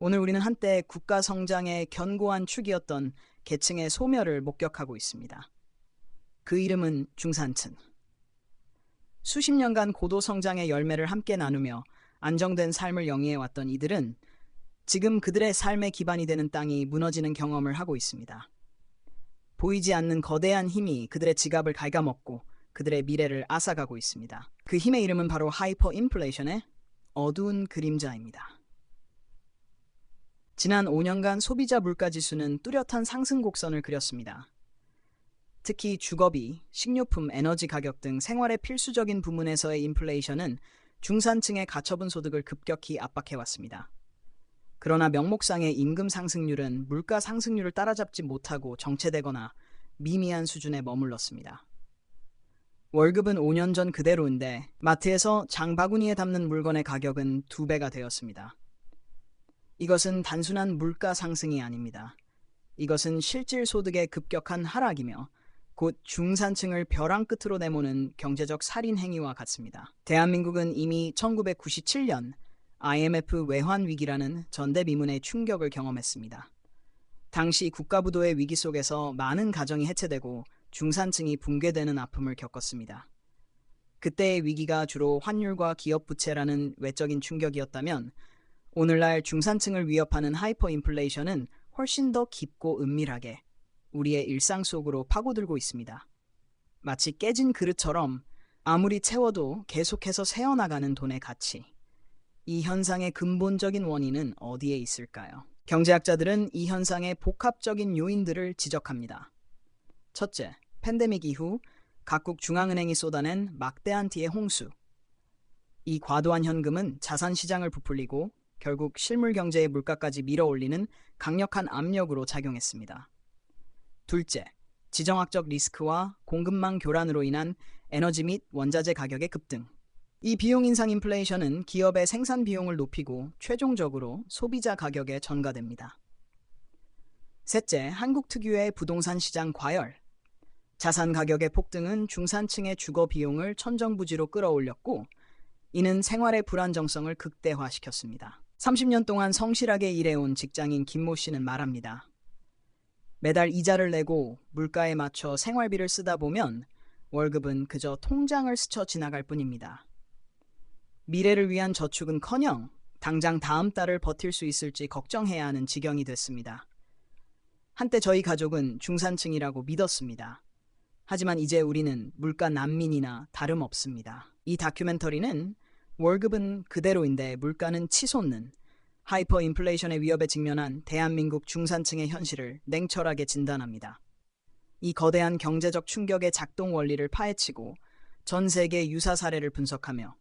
오늘 우리는 한때 국가 성장의 견고한 축이었던 계층의 소멸을 목격하고 있습니다. 그 이름은 중산층. 수십 년간 고도 성장의 열매를 함께 나누며 안정된 삶을 영위해왔던 이들은 지금 그들의 삶의 기반이 되는 땅이 무너지는 경험을 하고 있습니다. 보이지 않는 거대한 힘이 그들의 지갑을 갉아먹고 그들의 미래를 앗아가고 있습니다. 그 힘의 이름은 바로 하이퍼 인플레이션의 어두운 그림자입니다. 지난 5년간 소비자 물가지수는 뚜렷한 상승 곡선을 그렸습니다. 특히 주거비, 식료품, 에너지 가격 등 생활의 필수적인 부문에서의 인플레이션은 중산층의 가처분 소득을 급격히 압박해왔습니다. 그러나 명목상의 임금 상승률은 물가 상승률을 따라잡지 못하고 정체되거나 미미한 수준에 머물렀습니다. 월급은 5년 전 그대로인데 마트에서 장바구니에 담는 물건의 가격은 2배가 되었습니다. 이것은 단순한 물가 상승이 아닙니다. 이것은 실질 소득의 급격한 하락이며 곧 중산층을 벼랑 끝으로 내모는 경제적 살인 행위와 같습니다. 대한민국은 이미 1997년 IMF 외환 위기라는 전대미문의 충격을 경험했습니다. 당시 국가부도의 위기 속에서 많은 가정이 해체되고 중산층이 붕괴되는 아픔을 겪었습니다. 그때의 위기가 주로 환율과 기업 부채라는 외적인 충격이었다면 오늘날 중산층을 위협하는 하이퍼 인플레이션은 훨씬 더 깊고 은밀하게 우리의 일상 속으로 파고들고 있습니다. 마치 깨진 그릇처럼 아무리 채워도 계속해서 새어나가는 돈의 가치. 이 현상의 근본적인 원인은 어디에 있을까요? 경제학자들은 이 현상의 복합적인 요인들을 지적합니다. 첫째, 팬데믹 이후 각국 중앙은행이 쏟아낸 막대한 티의 홍수. 이 과도한 현금은 자산 시장을 부풀리고 결국 실물 경제의 물가까지 밀어올리는 강력한 압력으로 작용했습니다. 둘째, 지정학적 리스크와 공급망 교란으로 인한 에너지 및 원자재 가격의 급등. 이 비용 인상 인플레이션은 기업의 생산 비용을 높이고 최종적으로 소비자 가격에 전가됩니다. 셋째, 한국 특유의 부동산 시장 과열. 자산 가격의 폭등은 중산층의 주거 비용을 천정부지로 끌어올렸고 이는 생활의 불안정성을 극대화시켰습니다. 30년 동안 성실하게 일해온 직장인 김모 씨는 말합니다. 매달 이자를 내고 물가에 맞춰 생활비를 쓰다 보면 월급은 그저 통장을 스쳐 지나갈 뿐입니다. 미래를 위한 저축은커녕 당장 다음 달을 버틸 수 있을지 걱정해야 하는 지경이 됐습니다. 한때 저희 가족은 중산층이라고 믿었습니다. 하지만 이제 우리는 물가 난민이나 다름없습니다. 이 다큐멘터리는 월급은 그대로인데 물가는 치솟는 하이퍼 인플레이션의 위협에 직면한 대한민국 중산층의 현실을 냉철하게 진단합니다. 이 거대한 경제적 충격의 작동 원리를 파헤치고 전 세계 유사 사례를 분석하며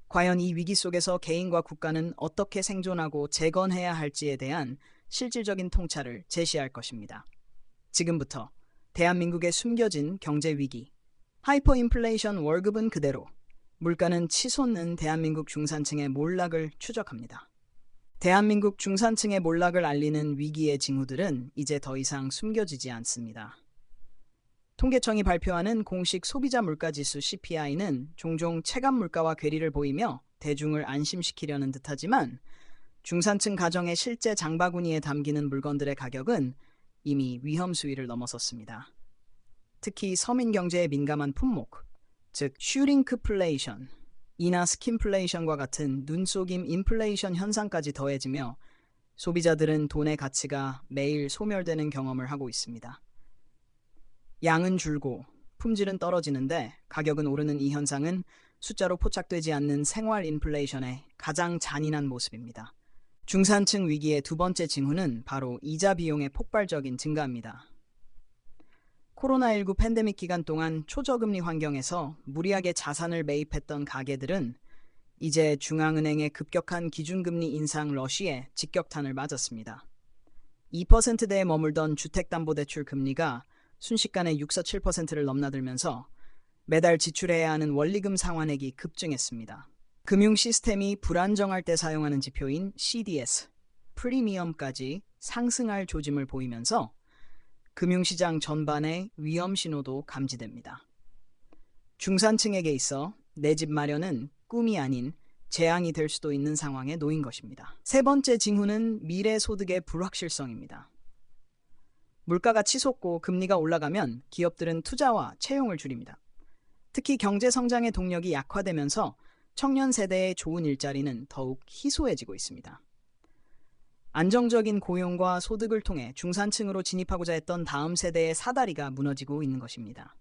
과연 이 위기 속에서 개인과 국가는 어떻게 생존하고 재건해야 할지에 대한 실질적인 통찰을 제시할 것입니다. 지금부터 대한민국의 숨겨진 경제 위기, 하이퍼 인플레이션 월급은 그대로, 물가는 치솟는 대한민국 중산층의 몰락을 추적합니다. 대한민국 중산층의 몰락을 알리는 위기의 징후들은 이제 더 이상 숨겨지지 않습니다. 통계청이 발표하는 공식 소비자 물가지수 CPI는 종종 체감 물가와 괴리를 보이며 대중을 안심시키려는 듯하지만 중산층 가정의 실제 장바구니에 담기는 물건들의 가격은 이미 위험 수위를 넘어섰습니다. 특히 서민 경제에 민감한 품목, 즉 슈링크플레이션, 이나 스킨플레이션과 같은 눈속임 인플레이션 현상까지 더해지며 소비자들은 돈의 가치가 매일 소멸되는 경험을 하고 있습니다. 양은 줄고 품질은 떨어지는데 가격은 오르는 이 현상은 숫자로 포착되지 않는 생활 인플레이션의 가장 잔인한 모습입니다. 중산층 위기의 두 번째 징후는 바로 이자 비용의 폭발적인 증가입니다. 코로나19 팬데믹 기간 동안 초저금리 환경에서 무리하게 자산을 매입했던 가게들은 이제 중앙은행의 급격한 기준금리 인상 러쉬에 직격탄을 맞았습니다. 2%대에 머물던 주택담보대출 금리가 순식간에 6-7%를 넘나들면서 매달 지출해야 하는 원리금 상환액이 급증했습니다. 금융 시스템이 불안정할 때 사용하는 지표인 CDS, 프리미엄까지 상승할 조짐을 보이면서 금융시장 전반의 위험 신호도 감지됩니다. 중산층에게 있어 내 집 마련은 꿈이 아닌 재앙이 될 수도 있는 상황에 놓인 것입니다. 세 번째 징후는 미래 소득의 불확실성입니다. 물가가 치솟고 금리가 올라가면 기업들은 투자와 채용을 줄입니다. 특히 경제 성장의 동력이 약화되면서 청년 세대의 좋은 일자리는 더욱 희소해지고 있습니다. 안정적인 고용과 소득을 통해 중산층으로 진입하고자 했던 다음 세대의 사다리가 무너지고 있는 것입니다.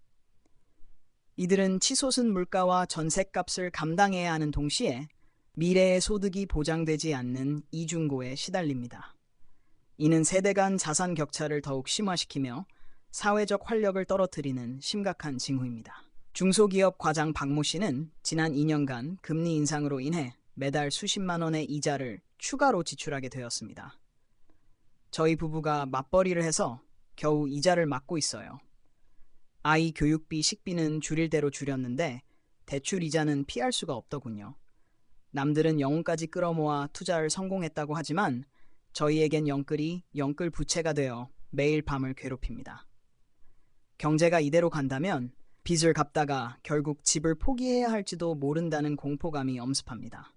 이들은 치솟은 물가와 전셋값을 감당해야 하는 동시에 미래의 소득이 보장되지 않는 이중고에 시달립니다. 이는 세대 간 자산 격차를 더욱 심화시키며 사회적 활력을 떨어뜨리는 심각한 징후입니다. 중소기업 과장 박모 씨는 지난 2년간 금리 인상으로 인해 매달 수십만 원의 이자를 추가로 지출하게 되었습니다. 저희 부부가 맞벌이를 해서 겨우 이자를 막고 있어요. 아이 교육비, 식비는 줄일 대로 줄였는데 대출 이자는 피할 수가 없더군요. 남들은 영혼까지 끌어모아 투자를 성공했다고 하지만 저희에겐 영끌 부채가 되어 매일 밤을 괴롭힙니다. 경제가 이대로 간다면 빚을 갚다가 결국 집을 포기해야 할지도 모른다는 공포감이 엄습합니다.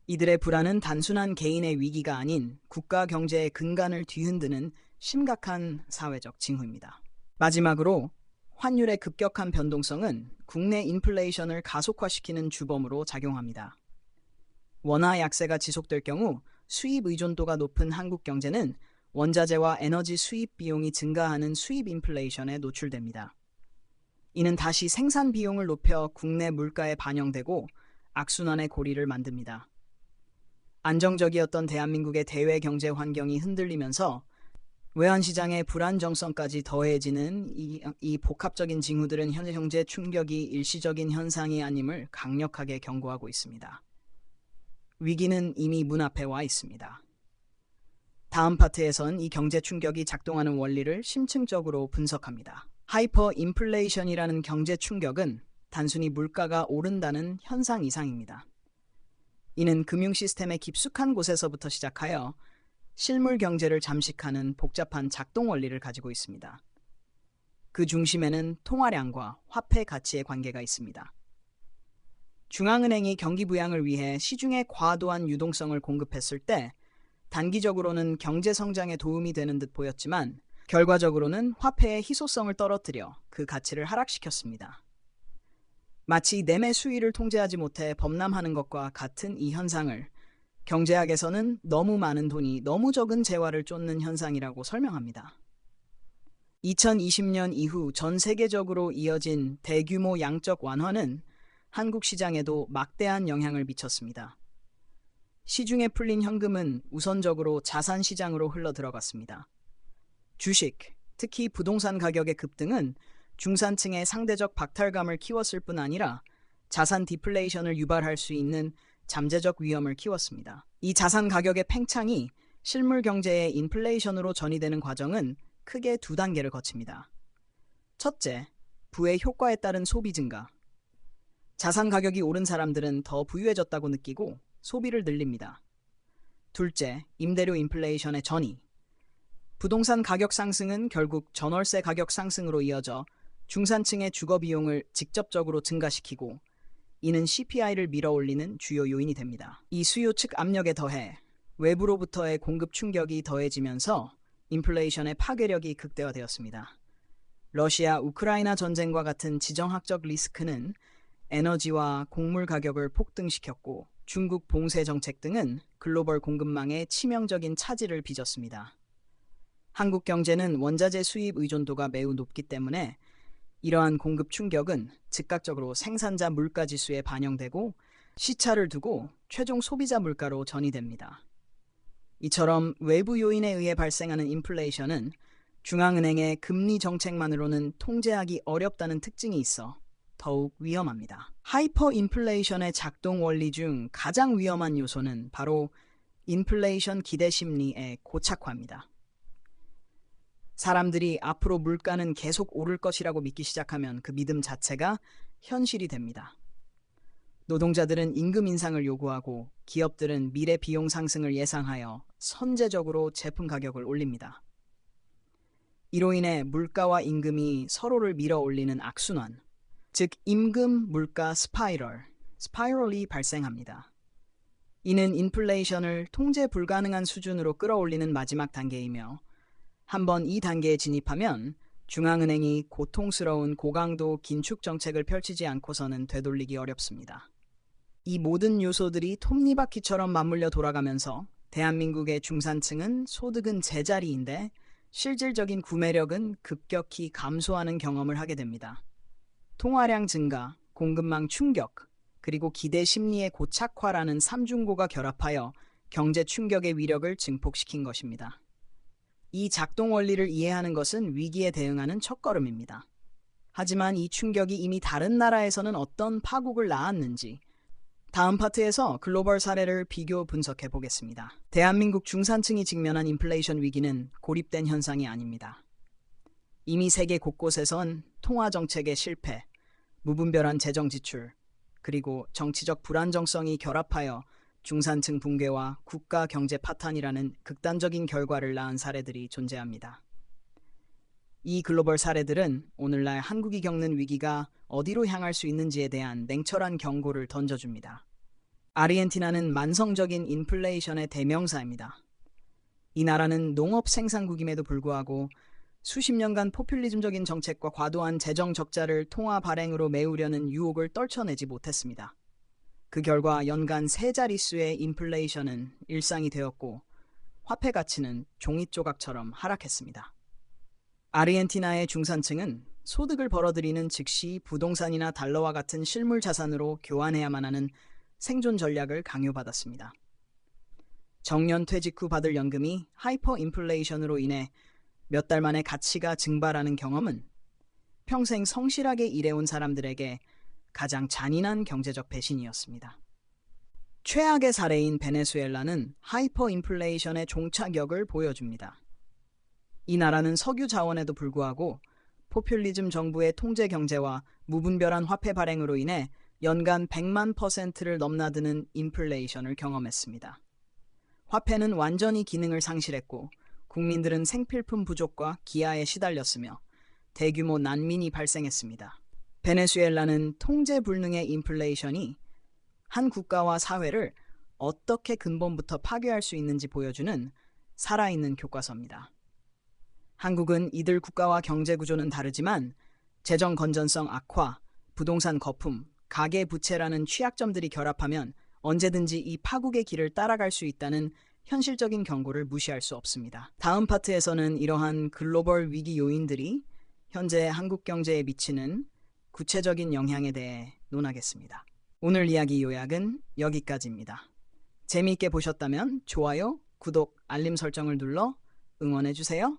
이들의 불안은 단순한 개인의 위기가 아닌 국가 경제의 근간을 뒤흔드는 심각한 사회적 징후입니다. 마지막으로 환율의 급격한 변동성은 국내 인플레이션을 가속화시키는 주범으로 작용합니다. 원화 약세가 지속될 경우 수입 의존도가 높은 한국 경제는 원자재와 에너지 수입 비용이 증가하는 수입 인플레이션에 노출됩니다. 이는 다시 생산 비용을 높여 국내 물가에 반영되고 악순환의 고리를 만듭니다. 안정적이었던 대한민국의 대외 경제 환경이 흔들리면서 외환시장의 불안정성까지 더해지는 이 복합적인 징후들은 현재 경제 충격이 일시적인 현상이 아님을 강력하게 경고하고 있습니다. 위기는 이미 문 앞에 와 있습니다. 다음 파트에선 이 경제 충격이 작동하는 원리를 심층적으로 분석합니다. 하이퍼 인플레이션이라는 경제 충격은 단순히 물가가 오른다는 현상 이상입니다. 이는 금융 시스템의 깊숙한 곳에서부터 시작하여 실물 경제를 잠식하는 복잡한 작동 원리를 가지고 있습니다. 그 중심에는 통화량과 화폐 가치의 관계가 있습니다. 중앙은행이 경기 부양을 위해 시중에 과도한 유동성을 공급했을 때 단기적으로는 경제 성장에 도움이 되는 듯 보였지만 결과적으로는 화폐의 희소성을 떨어뜨려 그 가치를 하락시켰습니다. 마치 매매 수위를 통제하지 못해 범람하는 것과 같은 이 현상을 경제학에서는 너무 많은 돈이 너무 적은 재화를 쫓는 현상이라고 설명합니다. 2020년 이후 전 세계적으로 이어진 대규모 양적 완화는 한국 시장에도 막대한 영향을 미쳤습니다. 시중에 풀린 현금은 우선적으로 자산 시장으로 흘러 들어갔습니다. 주식, 특히 부동산 가격의 급등은 중산층의 상대적 박탈감을 키웠을 뿐 아니라 자산 디플레이션을 유발할 수 있는 잠재적 위험을 키웠습니다. 이 자산 가격의 팽창이 실물 경제의 인플레이션으로 전이되는 과정은 크게 두 단계를 거칩니다. 첫째, 부의 효과에 따른 소비 증가. 자산 가격이 오른 사람들은 더 부유해졌다고 느끼고 소비를 늘립니다. 둘째, 임대료 인플레이션의 전이. 부동산 가격 상승은 결국 전월세 가격 상승으로 이어져 중산층의 주거 비용을 직접적으로 증가시키고 이는 CPI를 밀어올리는 주요 요인이 됩니다. 이 수요 측 압력에 더해 외부로부터의 공급 충격이 더해지면서 인플레이션의 파괴력이 극대화되었습니다. 러시아, 우크라이나 전쟁과 같은 지정학적 리스크는 에너지와 곡물 가격을 폭등시켰고 중국 봉쇄 정책 등은 글로벌 공급망에 치명적인 차질을 빚었습니다. 한국 경제는 원자재 수입 의존도가 매우 높기 때문에 이러한 공급 충격은 즉각적으로 생산자 물가 지수에 반영되고 시차를 두고 최종 소비자 물가로 전이됩니다. 이처럼 외부 요인에 의해 발생하는 인플레이션은 중앙은행의 금리 정책만으로는 통제하기 어렵다는 특징이 있어 더욱 위험합니다. 하이퍼 인플레이션의 작동 원리 중 가장 위험한 요소는 바로 인플레이션 기대 심리의 고착화입니다. 사람들이 앞으로 물가는 계속 오를 것이라고 믿기 시작하면 그 믿음 자체가 현실이 됩니다. 노동자들은 임금 인상을 요구하고 기업들은 미래 비용 상승을 예상하여 선제적으로 제품 가격을 올립니다. 이로 인해 물가와 임금이 서로를 밀어 올리는 악순환, 즉 임금 물가 스파이럴, 스파이럴이 발생합니다. 이는 인플레이션을 통제 불가능한 수준으로 끌어올리는 마지막 단계이며 한번 이 단계에 진입하면 중앙은행이 고통스러운 고강도 긴축 정책을 펼치지 않고서는 되돌리기 어렵습니다. 이 모든 요소들이 톱니바퀴처럼 맞물려 돌아가면서 대한민국의 중산층은 소득은 제자리인데 실질적인 구매력은 급격히 감소하는 경험을 하게 됩니다. 통화량 증가, 공급망 충격, 그리고 기대 심리의 고착화라는 삼중고가 결합하여 경제 충격의 위력을 증폭시킨 것입니다. 이 작동 원리를 이해하는 것은 위기에 대응하는 첫걸음입니다. 하지만 이 충격이 이미 다른 나라에서는 어떤 파국을 낳았는지 다음 파트에서 글로벌 사례를 비교 분석해 보겠습니다. 대한민국 중산층이 직면한 인플레이션 위기는 고립된 현상이 아닙니다. 이미 세계 곳곳에선 통화 정책의 실패, 무분별한 재정 지출, 그리고 정치적 불안정성이 결합하여 중산층 붕괴와 국가 경제 파탄이라는 극단적인 결과를 낳은 사례들이 존재합니다. 이 글로벌 사례들은 오늘날 한국이 겪는 위기가 어디로 향할 수 있는지에 대한 냉철한 경고를 던져줍니다. 아르헨티나는 만성적인 인플레이션의 대명사입니다. 이 나라는 농업 생산국임에도 불구하고 수십 년간 포퓰리즘적인 정책과 과도한 재정 적자를 통화 발행으로 메우려는 유혹을 떨쳐내지 못했습니다. 그 결과 연간 세 자릿수의 인플레이션은 일상이 되었고 화폐 가치는 종이 조각처럼 하락했습니다. 아르헨티나의 중산층은 소득을 벌어들이는 즉시 부동산이나 달러와 같은 실물 자산으로 교환해야만 하는 생존 전략을 강요받았습니다. 정년 퇴직 후 받을 연금이 하이퍼 인플레이션으로 인해 몇 달 만에 가치가 증발하는 경험은 평생 성실하게 일해온 사람들에게 가장 잔인한 경제적 배신이었습니다. 최악의 사례인 베네수엘라는 하이퍼 인플레이션의 종착역을 보여줍니다. 이 나라는 석유 자원에도 불구하고 포퓰리즘 정부의 통제 경제와 무분별한 화폐 발행으로 인해 연간 100만 %를 넘나드는 인플레이션을 경험했습니다. 화폐는 완전히 기능을 상실했고 국민들은 생필품 부족과 기아에 시달렸으며 대규모 난민이 발생했습니다. 베네수엘라는 통제 불능의 인플레이션이 한 국가와 사회를 어떻게 근본부터 파괴할 수 있는지 보여주는 살아있는 교과서입니다. 한국은 이들 국가와 경제 구조는 다르지만 재정 건전성 악화, 부동산 거품, 가계 부채라는 취약점들이 결합하면 언제든지 이 파국의 길을 따라갈 수 있다는 현실적인 경고를 무시할 수 없습니다. 다음 파트에서는 이러한 글로벌 위기 요인들이 현재 한국 경제에 미치는 구체적인 영향에 대해 논하겠습니다. 오늘 이야기 요약은 여기까지입니다. 재미있게 보셨다면 좋아요, 구독, 알림 설정을 눌러 응원해주세요.